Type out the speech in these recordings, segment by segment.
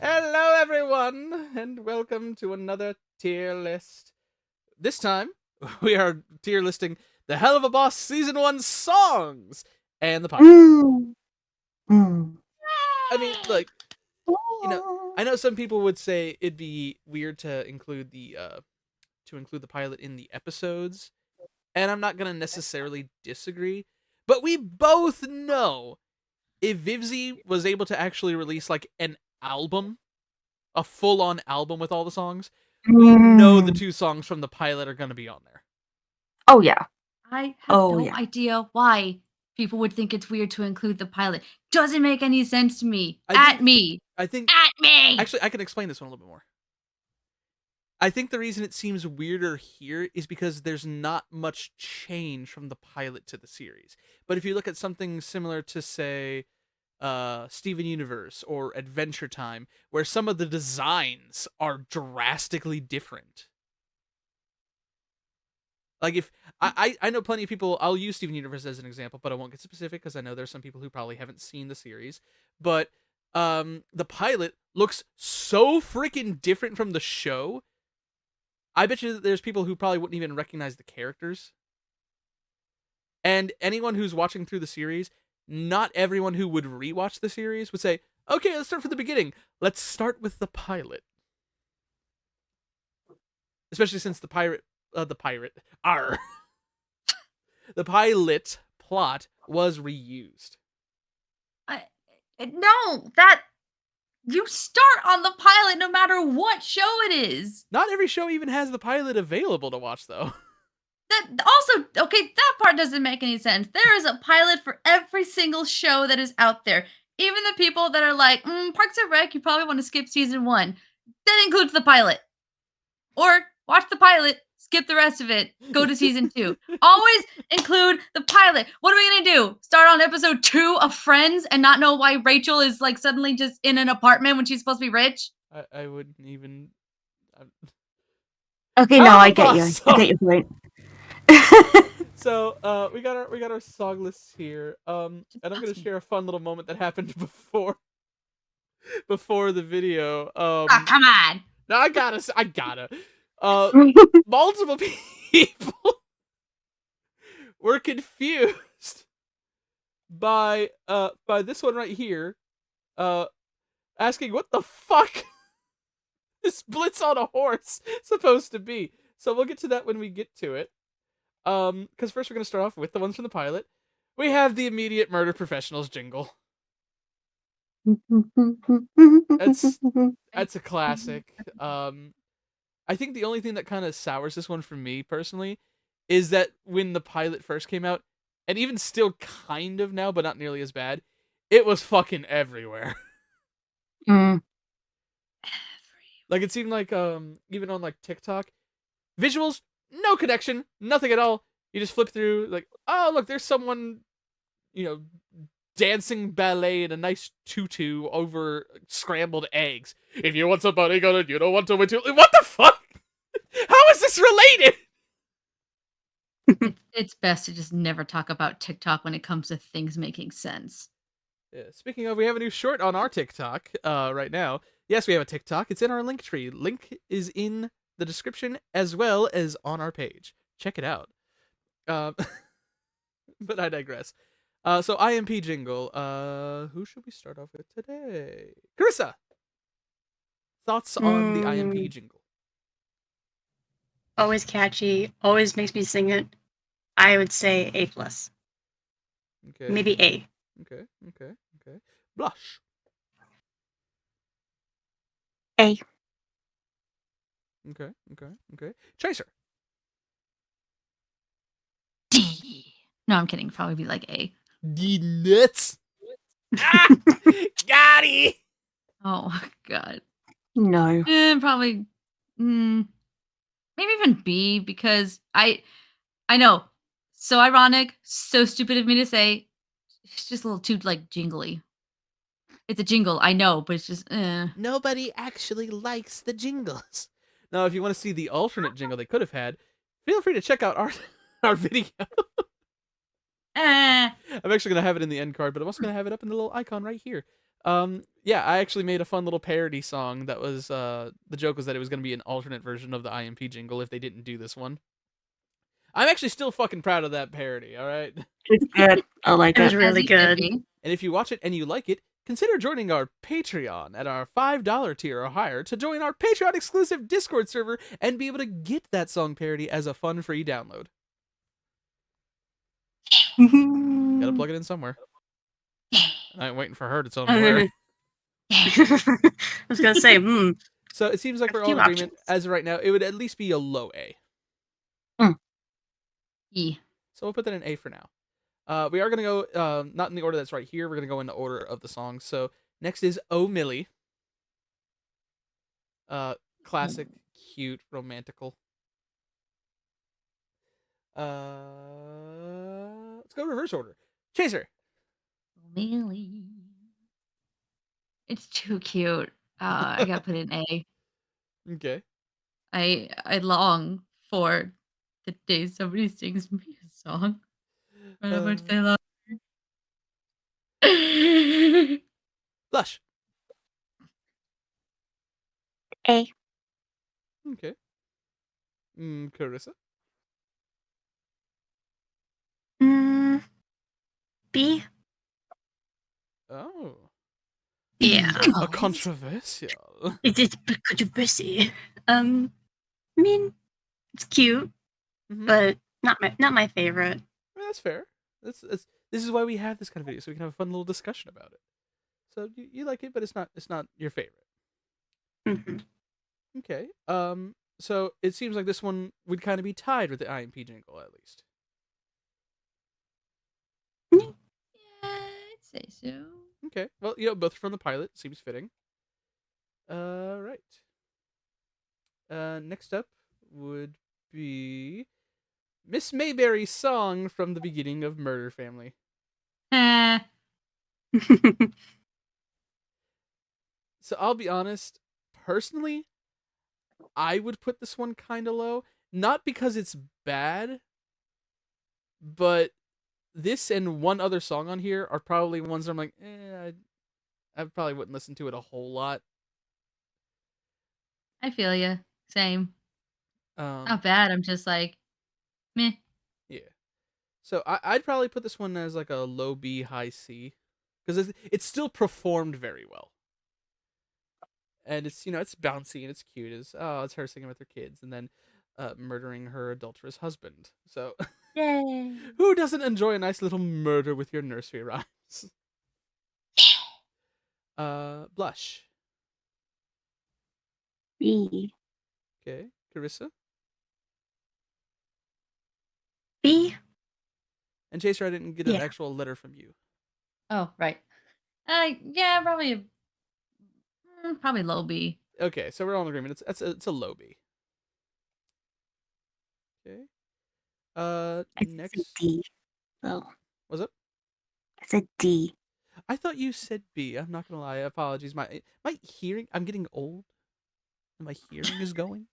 Hello, everyone, and welcome to another tier list. This time, we are tier listing the Helluva Boss Season 1 songs and the pilot. I mean, like, I know some people would say it'd be weird to include the pilot in the episodes, and I'm not gonna necessarily disagree. But we both know if Vivzy was able to actually release like an album, a full-on album with all the songs, we know the two songs from the pilot are gonna be on there. Oh yeah. I have no idea why people would think it's weird to include the pilot. Doesn't make any sense to me. I think At me! Actually, I can explain this one a little bit more. I think the reason it seems weirder here is because there's not much change from the pilot to the series. But if you look at something similar to, say, Steven Universe or Adventure Time, where some of the designs are drastically different. Like, if I know plenty of people, I'll use Steven Universe as an example, but I won't get specific because I know there's some people who probably haven't seen the series. But the pilot looks so freaking different from the show. I bet you that there's people who probably wouldn't even recognize the characters. And anyone who's watching through the series, not everyone who would rewatch the series would say, okay, let's start from the beginning. Let's start with the pilot. Especially since the pilot plot was reused. You start on the pilot no matter what show it is. Not every show even has the pilot available to watch, though. That part doesn't make any sense. There is a pilot for every single show that is out there. Even the people that are like, Parks and Rec, you probably want to skip season 1. That includes the pilot. Or watch the pilot, skip the rest of it, go to season 2. Always include the pilot. What are we going to do? Start on episode 2 of Friends and not know why Rachel is like suddenly just in an apartment when she's supposed to be rich? I wouldn't even... Okay, no, I get you. I get your point. So, we got our song lists here. And I'm gonna share a fun little moment that happened before the video. Come on. No, I gotta. Multiple people were confused by this one right here, asking what the fuck is Blitz on a horse supposed to be. So we'll get to that when we get to it. Because first we're gonna start off with the ones from the pilot. We have the immediate Murder Professionals jingle. That's a classic. I think the only thing that kind of sours this one for me personally is that when the pilot first came out, and even still kind of now, but not nearly as bad, it was fucking everywhere. Like, it seemed like even on like TikTok, visuals, no connection, nothing at all. You just flip through, like, oh look, there's someone, dancing ballet in a nice tutu over scrambled eggs. If you want somebody good, you don't want to win too. What the fuck? How is this related? It's best to just never talk about TikTok when it comes to things making sense. Yeah, speaking of, we have a new short on our TikTok right now. Yes, we have a TikTok. It's in our link tree. Link is in the description as well as on our page. Check it out. But I digress. So IMP jingle. Who should we start off with today? Carissa! Thoughts on the IMP jingle? Always catchy. Always makes me sing it. I would say A+. Okay. Maybe A. Okay. Blush. A. Okay. Chaser. D. No, I'm kidding. Probably be like A. D nuts. Got it. Oh god. No. Probably. Maybe even B, because I know. So ironic, so stupid of me to say. It's just a little too like jingly. It's a jingle, I know, but it's just Nobody actually likes the jingles. Now, if you want to see the alternate jingle they could have had, feel free to check out our video. I'm actually going to have it in the end card, but I'm also going to have it up in the little icon right here. Yeah, I actually made a fun little parody song that was the joke was that it was going to be an alternate version of the IMP jingle if they didn't do this one. I'm actually still fucking proud of that parody, all right? It's good. I like It was it. As really you should good. be. And if you watch it and you like it, consider joining our Patreon at our $5 tier or higher to join our Patreon exclusive Discord server and be able to get that song parody as a fun free download. Gotta plug it in somewhere. I ain't waiting for her to tell me where. I was gonna say, So it seems like A we're all few in agreement. options. As of right now, it would at least be a low A. E. So we'll put that in A for now. We are going to go, not in the order that's right here. We're going to go in the order of the songs. So next is Oh Millie. Classic, cute, romantical. Let's go reverse order. Chaser. Millie. It's too cute. I gotta put in A. Okay. I long for the day somebody sings me a song. And how much they love me. Blush. A. Okay. Carissa. B. Oh. yeah, A controversial. it is controversy. I mean, it's cute, Mhm. but not my favorite. Well, that's fair. This is why we have this kind of video, so we can have a fun little discussion about it. So you like it, but it's not your favorite. hmm Okay. So it seems like this one would kind of be tied with the IMP jingle at least. Yeah, I'd say so. Okay. Well, both are from the pilot. Seems fitting. Right. Next up would be Miss Mayberry's song from the beginning of Murder Family. Eh. So I'll be honest, personally, I would put this one kind of low, not because it's bad, but this and one other song on here are probably ones I'm like, I probably wouldn't listen to it a whole lot. I feel you. Same. Um, Not bad. I'm just like, meh. yeah. So I'd probably put this one as like a low B, high C, because it's still performed very well, and it's bouncy and it's cute. It's her singing with her kids and then murdering her adulterous husband. So Yay. who doesn't enjoy a nice little murder with your nursery rhymes? Blush. B. Okay, Carissa B. and Chaser. I didn't get an Yeah. actual letter from you. Oh, right. Yeah, probably low B. Okay, so we're all in agreement. It's a low B. Okay. I said Next D. Oh, was it? I said D. I thought you said B. I'm not gonna lie. Apologies. My hearing. I'm getting old. And my hearing is going.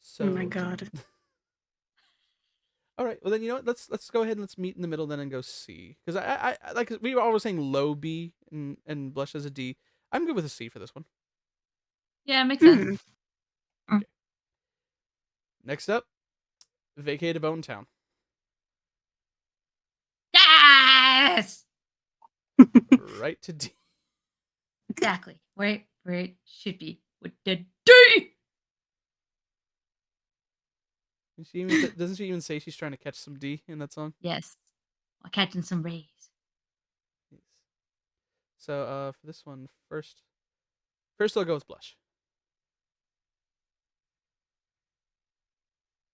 So. Oh my god. All right. Well, then you know what? Let's go ahead and let's meet in the middle then and go C. Because I like we were always saying low B and Blush as a D. I'm good with a C for this one. Yeah, makes sense. Next up, Vacate a Bone Town. Yes! Right to D. Exactly. Where it should be. With the D! Doesn't she even say she's trying to catch some D in that song? Yes. While catching some rays. Yes. So for this one, first I'll go with Blush.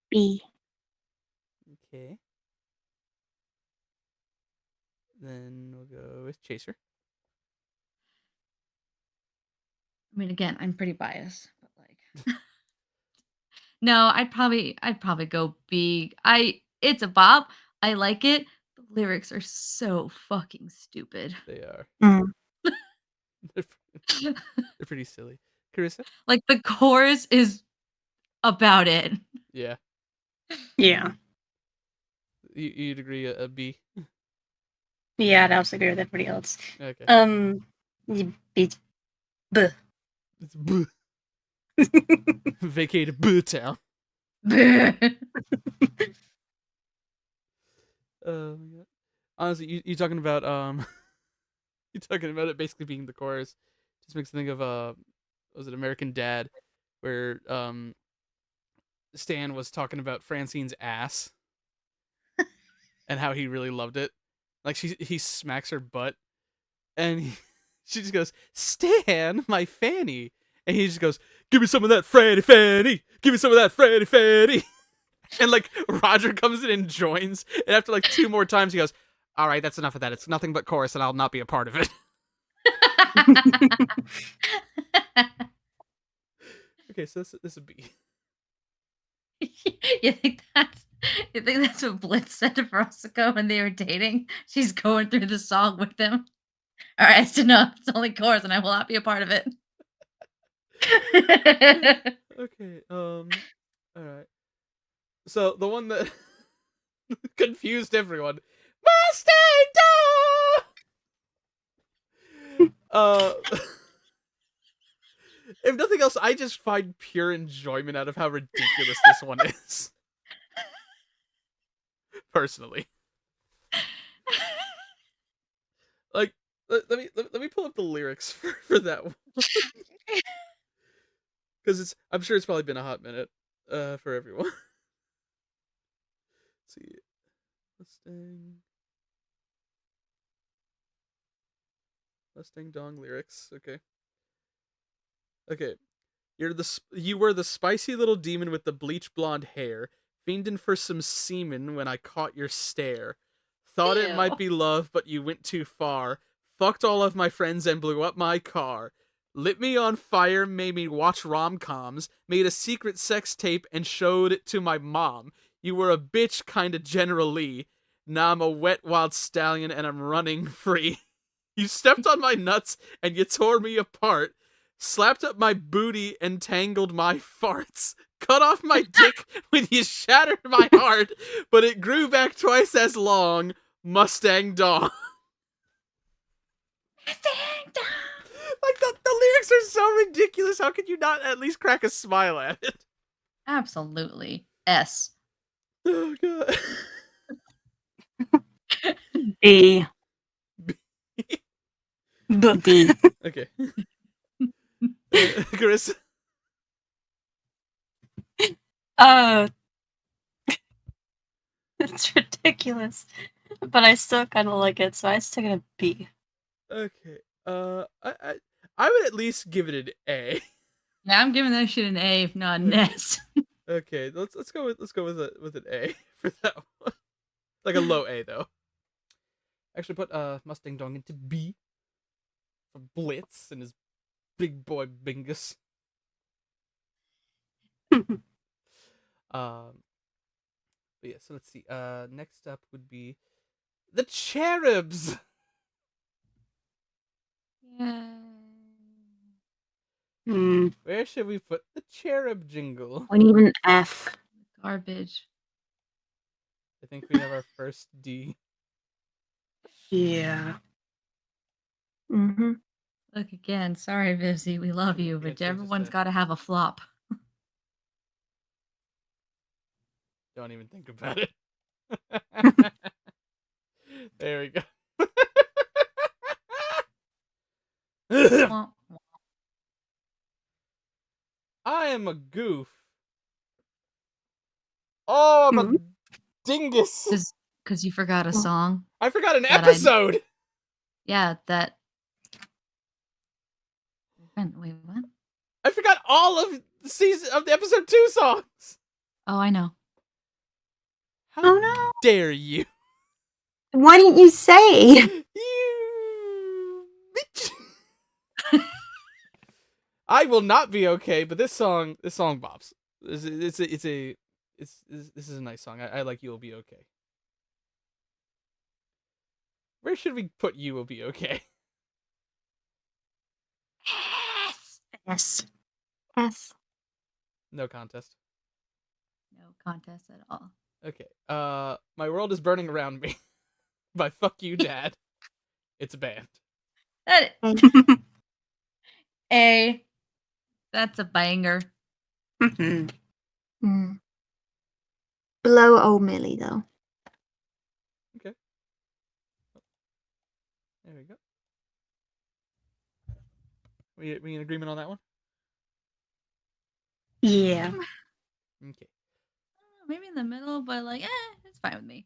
B. Okay. Then we'll go with Chaser. I mean, again, I'm pretty biased, but like, no, I'd probably go B. It's a bop. I like it. The lyrics are so fucking stupid. They are. Mm. They're pretty silly. Carissa? Like the chorus is about it. Yeah. Yeah. You'd agree a B. Yeah, I'd also agree with everybody else. Okay. It's buh. It's Vacate Boo Town. Yeah. Honestly, you talking about you talking about it basically being the chorus just makes me think of was it American Dad, where Stan was talking about Francine's ass and how he really loved it. Like he smacks her butt and she just goes, "Stan, my fanny," and he just goes, "Give me some of that Franny Fanny, give me some of that Franny Fanny." And like Roger comes in and joins, and after like 2 more times, he goes, "All right, that's enough of that. It's nothing but chorus, and I'll not be a part of it." Okay, so this would be. you think that's what Blitz said to Veronica when they were dating? She's going through the song with him. All right, it's enough. It's only chorus, and I will not be a part of it. Okay. All right. So the one that confused everyone, Mustang Dog. If nothing else, I just find pure enjoyment out of how ridiculous this one is. Personally, like, let me pull up the lyrics for that one, because I'm sure it's probably been a hot minute for everyone. Let's see, Mustang Dong lyrics. Okay. You were the spicy little demon with the bleach blonde hair, fiending for some semen when I caught your stare. Thought it might be love, but you went too far. Fucked all of my friends and blew up my car. Lit me on fire, made me watch rom-coms, made a secret sex tape and showed it to my mom. You were a bitch kinda generally. Now I'm a wet wild stallion and I'm running free. You stepped on my nuts and you tore me apart. Slapped up my booty and tangled my farts. Cut off my dick when you shattered my heart, but it grew back twice as long. Mustang Dog. Mustang Dog. Like, the lyrics are so ridiculous. How could you not at least crack a smile at it? Absolutely. S. Oh, God. B. D. Okay. Chris? It's ridiculous, but I still kind of like it, so I stick it a B. Okay. I would at least give it an A. Yeah, I'm giving that shit an A, if not an S. Okay, let's go with an A for that one. Like a low A though. Actually put Mustang Dong into B for Blitz and his big boy Bingus. But yeah, so let's see. Next up would be the Cherubs. Yeah. Where should we put the Cherub jingle? We need an F. Garbage. I think we have our first D. Yeah. Mm-hmm. Look again. Sorry, Vivzy. We love you, Yeah, but change this everyone's to- got to have a flop. Don't even think about it. There we go. Wah, wah. I am a goof. Oh, I'm a dingus. Because you forgot a song. I forgot an that I- episode. Yeah, that. Wait, what? I forgot all of the episode 2 songs. Oh, I know. How Oh no! dare you? Why didn't you say? You bitch. I will not be okay, but this song bops. This is a nice song. I like You Will Be Okay. Where should we put You Will Be Okay? S. S. No contest. No contest at all. Okay. My world is burning around me. By Fuck You Dad. It's a band. That And that's a banger. Mhm. mm. Below Old Millie, though. Okay. There we go. We in agreement on that one? Yeah. Okay. Maybe in the middle, but like, it's fine with me.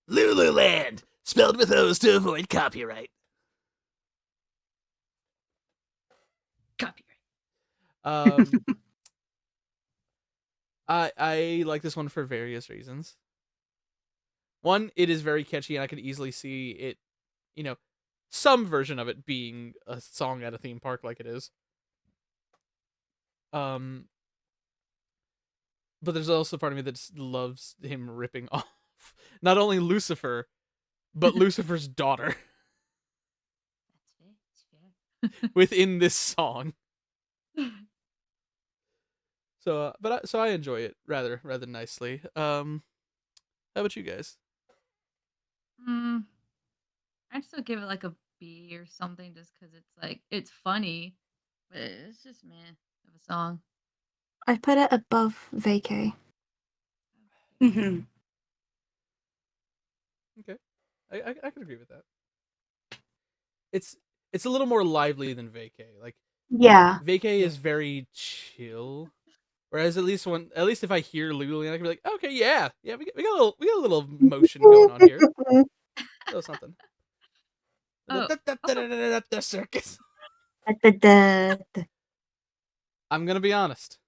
Lululand, spelled with O's to avoid copyright. Copyright. I like this one for various reasons. One, it is very catchy, and I could easily see it, some version of it being a song at a theme park like it is. But there's also part of me that just loves him ripping off not only Lucifer, but Lucifer's daughter That's fair. within this song. So, so I enjoy it rather nicely. How about you guys? I'd still give it like a B or something, just because it's like it's funny, but it's just meh of a song. I put it above Vacay. Mhm. Okay, I can agree with that. It's a little more lively than Vacay. Like Yeah. Vacay is very chill, whereas at least if I hear Lululand, I can be like, okay, yeah, we got a little motion going on here, a little something. Oh, The circus. Da-da-da-da. I'm gonna be honest.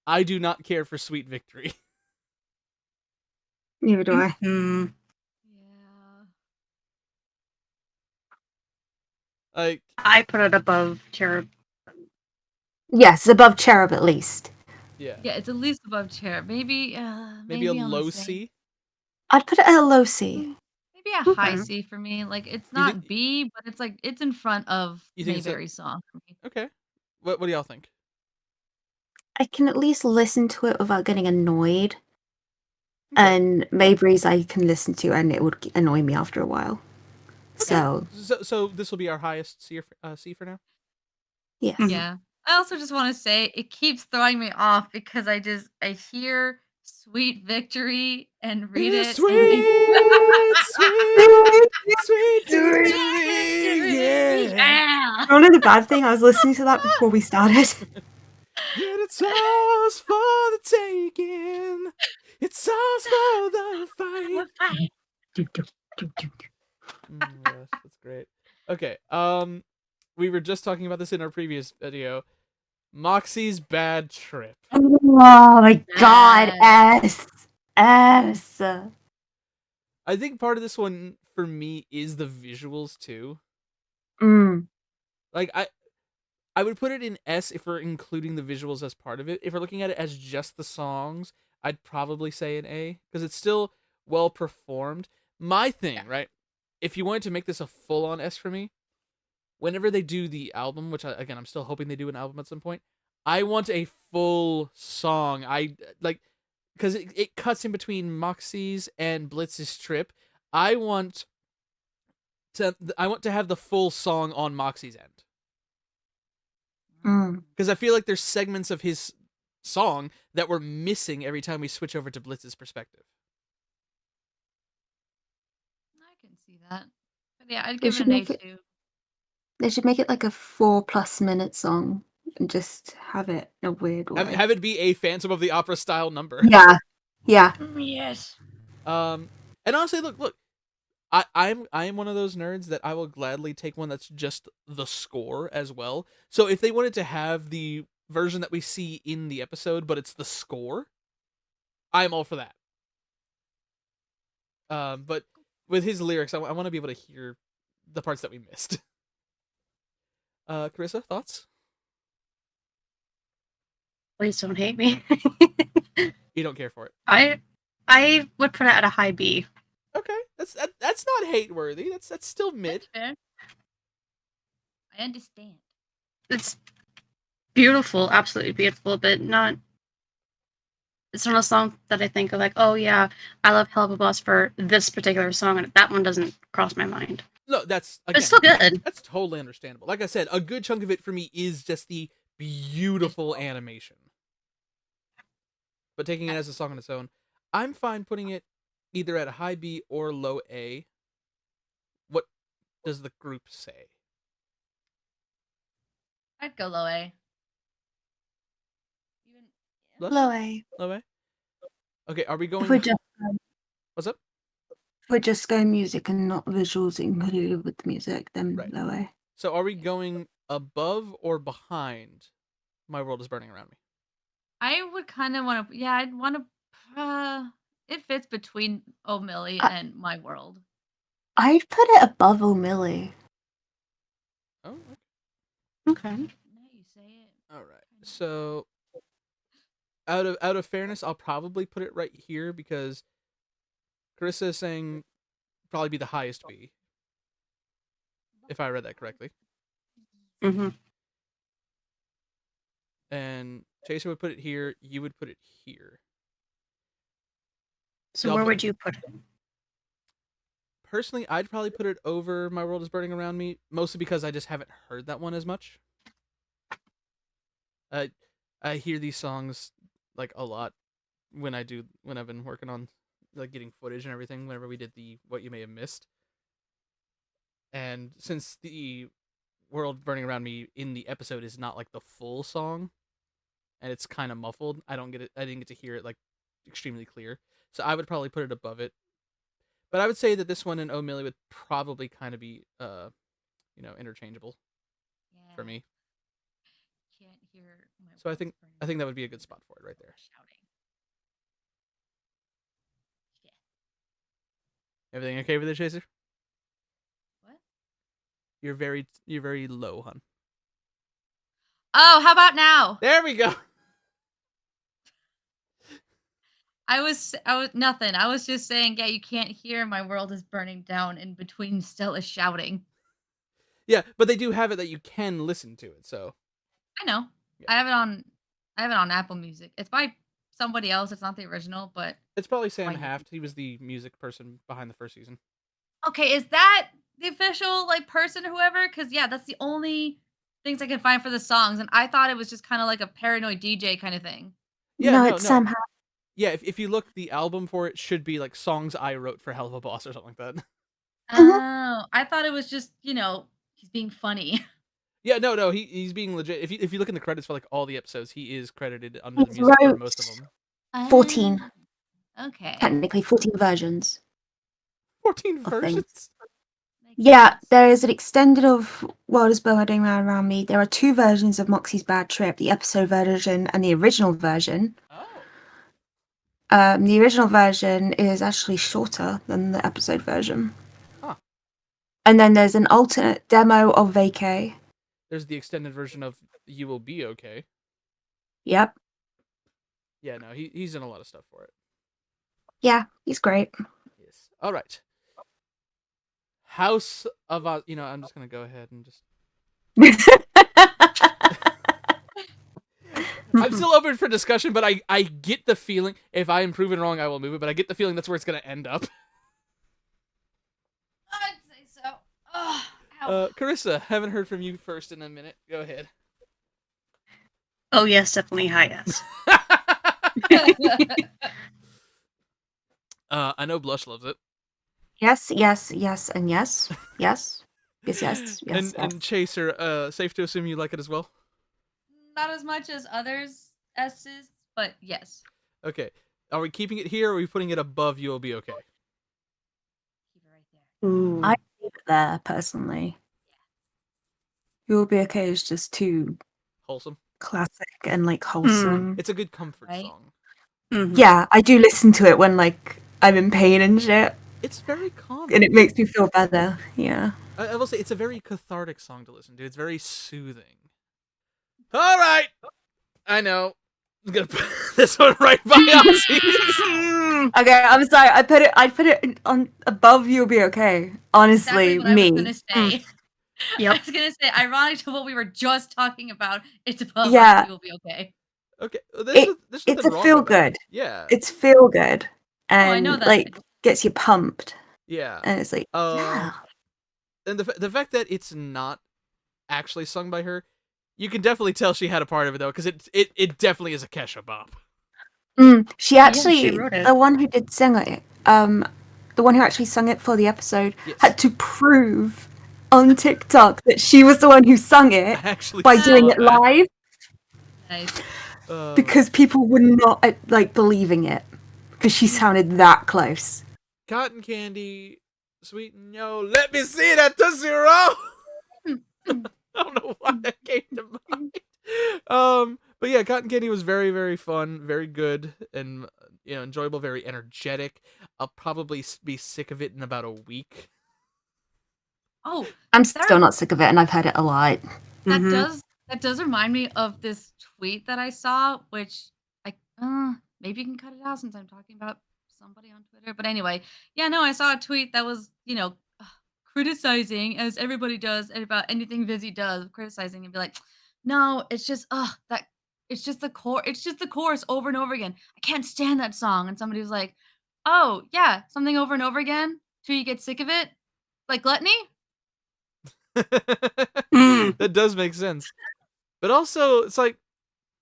I do not care for Sweet Victory. Neither do I. Mhm. yeah. Like, I put it above Cherub. Yes, above Cherub at least. yeah, Yeah, it's at least above Cherub. Maybe maybe a on the low same. C. I'd put it at a low C. Maybe a high Okay. C for me. Like it's You not think- B, but it's like it's in front of You think it's a- Mayberry's song for me. Okay, what do y'all think? I can at least listen to it without getting annoyed. Okay. And Mayberry's I can listen to and it would annoy me after a while. So, So this will be our highest C for now. yes. Mhm. Yeah. I also just want to say it keeps throwing me off because I hear Sweet Victory and read it. Sweet victory, yeah. Yeah. You know the bad thing? I was listening to that before we started. Yeah, it's ours for the taking. It's ours for the fight. Gosh, that's great. Okay, we were just talking about this in our previous video. Moxie's bad trip. Oh my god, S. S. I think part of this one for me is the visuals too. Mm. Like I would put it in S if we're including the visuals as part of it. If we're looking at it as just the songs, I'd probably say an A because it's still well performed. My thing, right? If you wanted to make this a full-on S for me, whenever they do the album, which again I'm still hoping they do an album at some point, I want a full song. I like because it cuts in between Moxie's and Blitz's trip. I want to have the full song on Moxie's end. Mm. Because I feel like there's segments of his song that we're missing every time we switch over to Blitz's perspective. I can see that. But yeah, I'd They give it should an A make it. too. They should make it like a 4+ minute song and just have it in a weird way. Have it be a Phantom of the Opera style number. Yeah. Yeah. Yes. And honestly, look, I am one of those nerds that I will gladly take one that's just the score as well. So if they wanted to have the version that we see in the episode, but it's the score, I'm all for that. But with his lyrics, I want to be able to hear the parts that we missed. Carissa, thoughts? Please don't hate me. You don't care for it. I would put it at a high B. Okay, that's not hate worthy. That's still mid. That's fair. I understand. It's beautiful, absolutely beautiful, but not It's not a song that I think of like, oh yeah, I love Helluva Boss for this particular song, and that one doesn't cross my mind. No, that's But again, it's still good. that's totally understandable. Like I said, a good chunk of it for me is just the beautiful animation. But taking it as a song on its own, I'm fine putting it either at a high B or low A. What does the group say? I'd go low A. Even Low? Low A. Low A? Okay, are we going... If we're just What's up? if we're just going music and not visuals included with the music, then Right. low A. So are we going above or behind My World is Burning Around Me? I would kind of want to. Yeah, I'd want to. It fits between Oh Millie I- and My World. I'd put it above O'Milly. Oh, Okay. Now you say it. all right. So out of fairness, I'll probably put it right here because Carissa is saying probably be the highest B. If I read that correctly. Mm-hmm. And Chaser would put it here, you would put it here. So Y'all where bet- would you put it? Personally, I'd probably put it over My World is Burning Around Me, mostly because I just haven't heard that one as much. I hear these songs like a lot when I've been working on like getting footage and everything whenever we did the What You May Have Missed. And since the World Burning Around Me in the episode is not like the full song and it's kind of muffled, I didn't get to hear it like extremely clear. So I would probably put it above it. But I would say that this one and Oh Millie would probably kind of be interchangeable Yeah. for me. Can't hear. My So I World think is Burning that Down. would be a good spot for it right there. Shouting. Yeah. Everything okay with it, Chaser? What? You're very low, hun. Oh, how about now? There we go. I was nothing. I was just saying, yeah, you can't hear My World is Burning Down in between Stella shouting. Yeah, but they do have it that you can listen to it. So I know. Yeah. I have it on Apple Music. It's by somebody else. It's not the original, but it's probably Sam Why you- Haft. He was the music person behind the first season. okay, is that the official like person or whoever? Because yeah, that's the only things I can find for the songs, and I thought it was just kind of like a paranoid DJ kind of thing. Yeah, no, no, it's no. Sam Haft. Yeah, if you look, the album for it should be like songs I wrote for Helluva Boss or something like that. Oh, I thought it was just he's being funny. Yeah, no, he's being legit. If you look in the credits for like all the episodes, he is credited under the He's music for wrote most of them. 14. Okay. Technically 14 versions. 14 Of versions. Makes Yeah, sense. there is an extended of World is Burning Around Me. There are 2 versions of Moxie's Bad Trip, the episode version and the original version. Oh. The original version is actually shorter than the episode version. Huh. And then there's an alternate demo of Vacay. There's the extended version of You Will Be Okay. Yep. Yeah, no, he's in a lot of stuff for it. Yeah, he's great. Yes. All right. House of I'm just gonna go ahead and just. I'm still open for discussion, but I get the feeling if I am proven wrong, I will move it. But I get the feeling that's where it's gonna end up. I'd say so. Oh, ow. Carissa, haven't heard from you first in a minute. Go ahead. Oh yes, definitely high S. I know Blush loves it. Yes, and yes. Yes. Yes, yes. And Chaser, safe to assume you like it as well? Not as much as others S's, but yes. Okay. Are we keeping it here or are we putting it above You'll Be Okay? Keep it right there. Ooh. I leave it there, personally. You'll Be Okay is just too Wholesome. classic and like wholesome. It's a good comfort Right? song. Mhm. Yeah, I do listen to it when like I'm in pain and shit, It's very calming. and it makes me feel better. Yeah. I will say it's a very cathartic song to listen to. It's very soothing. All right. I know. I'm gonna put this one right by Ozzy. Okay, I'm sorry. I'd put it on above You'll Be Okay. Honestly, Exactly what I me. was gonna say. Yep. I was gonna say, ironic to what we were just talking about, it's above Yeah. You'll Be Okay. Okay, there's It's nothing a wrong feel with that. good. Yeah, It's feel good, I know and that. like gets you pumped, yeah. and it's like, yeah. And the fact that it's not actually sung by her, you can definitely tell she had a part of it though, because it definitely is a Kesha bop. She Yeah, actually, she wrote it. the one who did sing it, the one who actually sung it for the episode, Yes. had to prove on TikTok that she was the one who sung it I actually by saw doing it that. live, Nice. because people were not like believing it because she sounded that close. Cotton Candy, Sweet and Yo, let me see that Tootsie Roll. I don't know why that came to mind. But yeah, Cotton Candy was very, very fun, very good, and enjoyable, very energetic. I'll probably be sick of it in about a week. Oh, I'm Sarah- still not sick of it, and I've heard it a lot. that does remind me of this tweet that I saw, which I maybe you can cut it out since I'm talking about somebody on Twitter. But anyway, yeah, no, I saw a tweet that was criticizing, as everybody does, about anything Vizzy does, criticizing and be like, no, it's just that it's just the chorus over and over again. I can't stand that song. And somebody was like, oh yeah, something over and over again till you get sick of it, like Gluttony. That does make sense, but also it's like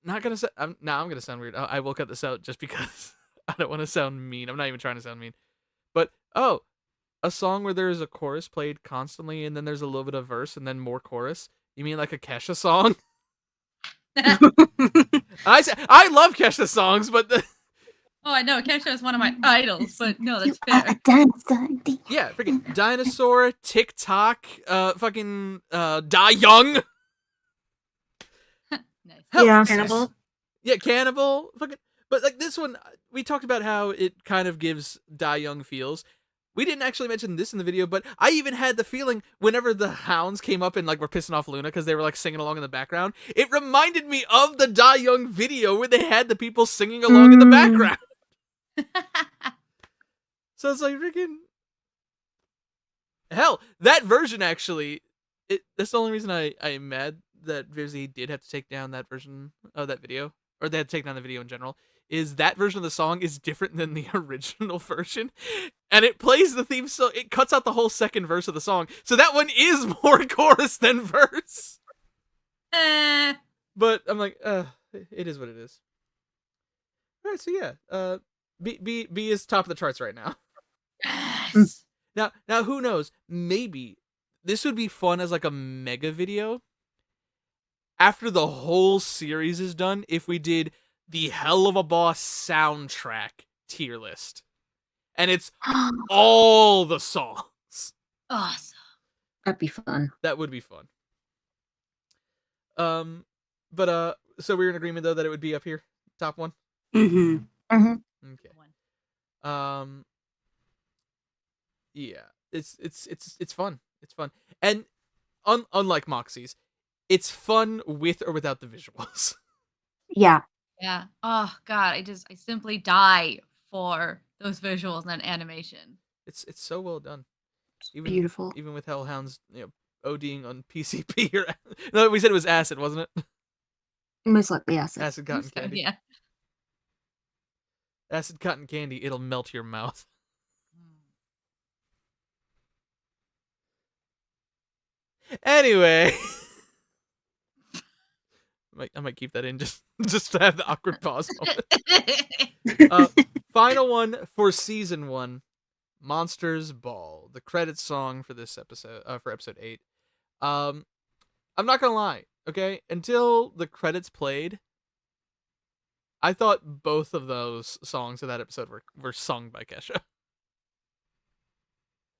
not gonna. I'm gonna sound weird. I will cut this out just because I don't want to sound mean. I'm not even trying to sound mean, but a song where there's a chorus played constantly and then there's a little bit of verse and then more chorus. You mean like a Kesha song? I love Kesha songs, but Oh, I know. Kesha is one of my idols, but no, that's You are fair. a dinosaur. yeah, freaking Dinosaur, TikTok, fucking Die Young. Nice. Hell, Yeah. Cannibal. Yeah, Cannibal. Fucking, but like this one, we talked about how it kind of gives Die Young feels. We didn't actually mention this in the video, but I even had the feeling whenever the hounds came up and like were pissing off Luna because they were like singing along in the background, it reminded me of the Die Young video where they had the people singing along in the background. So it's like freaking hell. That version actually, that's the only reason I'm mad that Vizzy did have to take down that version of that video, or they had to take down the video in general. Is that version of the song is different than the original version, and it plays the theme, so it cuts out the whole second verse of the song. So that one is more chorus than verse. But I'm like, it is what it is. All right, so yeah, B is top of the charts right now. Yes. Now who knows? Maybe this would be fun as like a mega video after the whole series is done. If we did the Helluva Boss soundtrack tier list, and it's all the songs. Awesome. That'd be fun. That would be fun. But so we're in agreement though that it would be up here, top one. Mm-hmm. Okay. Yeah, it's fun. It's fun, and unlike Moxie's, it's fun with or without the visuals. Yeah. Yeah. Oh God, I simply die for those visuals and that animation. It's so well done. Even, Beautiful. Even with Hellhounds, ODing on PCP or no, we said it was acid, wasn't it? Most likely acid. Acid cotton So, candy. yeah. Acid cotton candy. It'll melt your mouth. Anyway, I might keep that in just to have the awkward pause moment. Final one for season 1, Monsters Ball, the credits song for this episode, for episode 8. I'm not gonna lie, okay? Until the credits played, I thought both of those songs of that episode were sung by Kesha.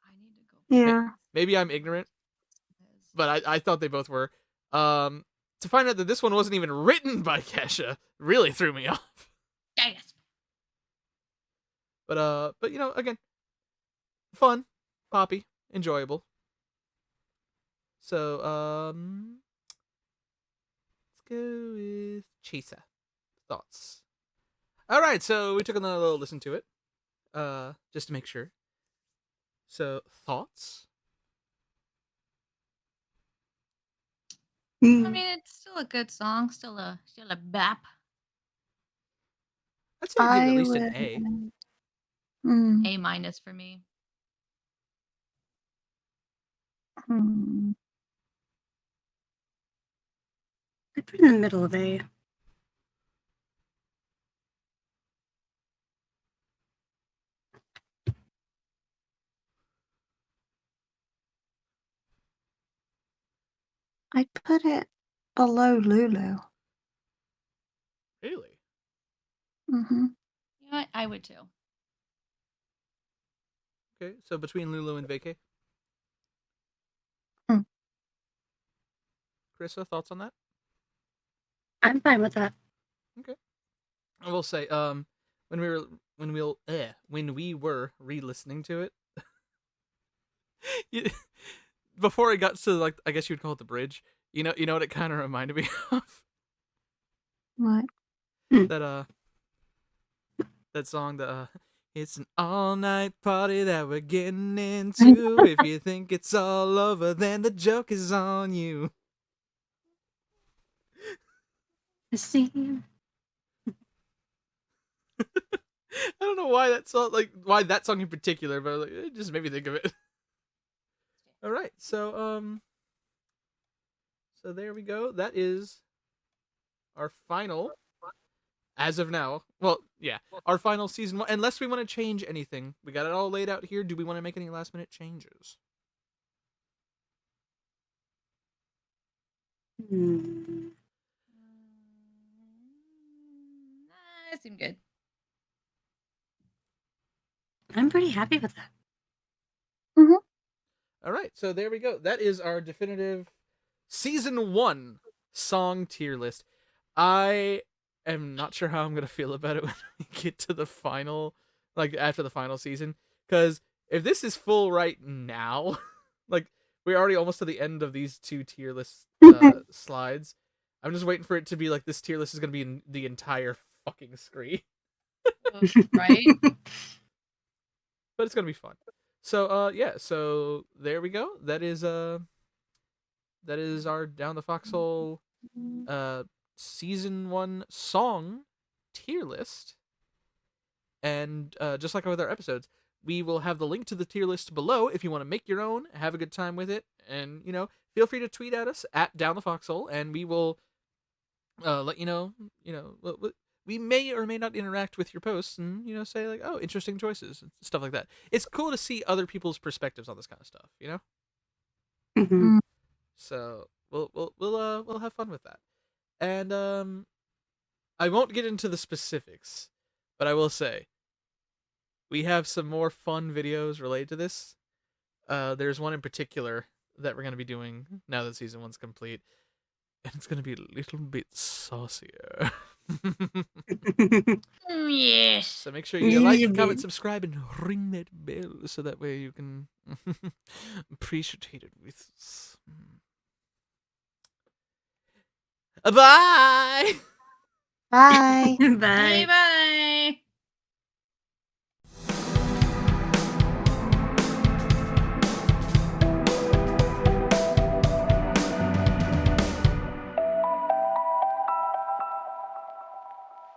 I need to go. Yeah. Maybe I'm ignorant, but I thought they both were. To find out that this one wasn't even written by Kesha really threw me off. Yes. But again, fun, poppy, enjoyable. So let's go with Chisa. Thoughts? All right, so we took another little listen to it, just to make sure. So thoughts? I mean, it's still a good song, still a bap. I'd say it'd give it at I least would. an A. A- for me. Hmm. I put it in the middle of A. I'd put it below Lulu. Really? Mm-hmm. You know what? I would too. Okay, so between Lulu and Vacay. Hmm. Carissa, thoughts on that? I'm fine with that. I will say, when we were re-listening to it, you- before it got to like, I guess you'd call it the bridge. You know what it kind of reminded me of? What? That that song, it's an all-night party that we're getting into. If you think it's all over, then the joke is on you. See, I don't know why that song in particular, but like, it just made me think of it. All right, so there we go. That is our final, as of now. Well, yeah, our final season one. Unless we want to change anything, we got it all laid out here. Do we want to make any last minute changes? That seemed good. I'm pretty happy with that. All right, so there we go. That is our definitive season 1 song tier list. I am not sure how I'm gonna feel about it when we get to the final, like after the final season, because if this is full right now, like we're already almost to the end of these 2 tier list slides. I'm just waiting for it to be like this tier list is gonna be in the entire fucking screen, Right? but it's gonna be fun. So yeah, so there we go. That is our Down the Foxhole season 1 song tier list. And just like with our episodes, we will have the link to the tier list below if you want to make your own, have a good time with it, and feel free to tweet at us at Down the Foxhole, and we will let you know. We may or may not interact with your posts and say like, oh, interesting choices and stuff like that. It's cool to see other people's perspectives on this kind of stuff, Mhm. So we'll have fun with that. And I won't get into the specifics, but I will say we have some more fun videos related to this. There's one in particular that we're going to be doing now that season 1's complete, and it's going to be a little bit saucier. Yes. So make sure you like, comment, subscribe, and ring that bell so that way you can appreciate it with us. Bye! Bye. Bye. Bye.